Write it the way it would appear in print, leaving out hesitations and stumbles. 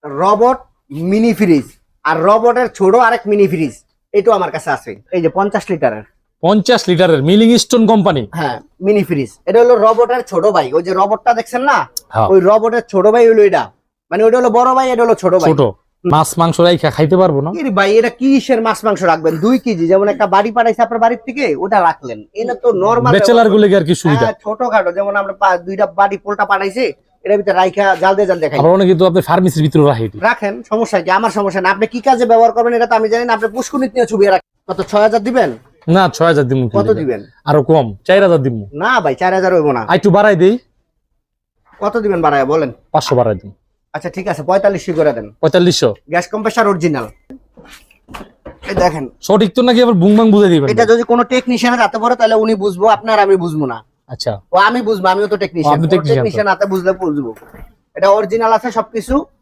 Robot mini fridge আর রবটের ছোট আরেক mini fridge, এটাও আমার কাছে আছে। এই যে 50 লিটারের 50 লিটারের মিলিং স্টোন কোম্পানি। হ্যাঁ মিনি ফ্রিজ, এটা হলো রবটের ছোট ভাই। ওই যে রবটটা দেখছেন না, হ্যাঁ। ওই রবটের ছোট ভাই হলো এটা, মানে ওটা হলো বড় ভাই, এটা হলো ছোট ভাই। ছোট মাছ মাংস রাইখা খাইতে পারবো না? এর ভাই এটা কিসের মাছ মাংস রাখবেন? 2 কেজি, যেমন একটা বাড়ি পাঠাইছে আপনার বাড়ির থেকে, ওটা রাখলেন। এটা তো নরমাল ব্যাচেলার গুলো আর কি সুবিধা। ছোটখাটো, যেমন আমরা 2টা বাড়ি পোলটা পাঠাইছে, এটার ভিতরে রাইখা জাল দিয়ে খাই। আবার অনেকে কিন্তু আপনি ফার্মেসির ভিতরে রাখেন। রাখেন, সমস্যা কি? আমার সমস্যা না। আপনি কি কাজে ব্যবহার করবেন এটা তো আমি জানি না। আপনি পুষ্কুনিত নিয়ে ছবি রাখেন। কত 6000 দিবেন? না 6000 দিমু। কত দিবেন? আরো কম, 4000 দিমু। না ভাই 4000 হইব না। একটু বাড়াই দেই। কত দিবেন বাড়ায় বলেন? 500 বাড়াই দিন। আচ্ছা ঠিক আছে, 4500 করে দেন। 4500 গ্যাস কম্প্রেসার অরিজিনাল। এই দেখেন, সঠিক তো নাকি আবার বুং বাং বুঝাই দিবেন? এটা যদি কোনো টেকনিশিয়ানের হাতে পড়ে তাহলে উনি বুঝবো, আপনার আমি বুঝবো না। আচ্ছা ও আমি বুঝবো, আমিও তো টেকনিশিয়ান। আপনি technician তো। টেকনিশিয়ান হাতে বুঝলে বুঝবো। এটা অরিজিনাল আছে সবকিছু।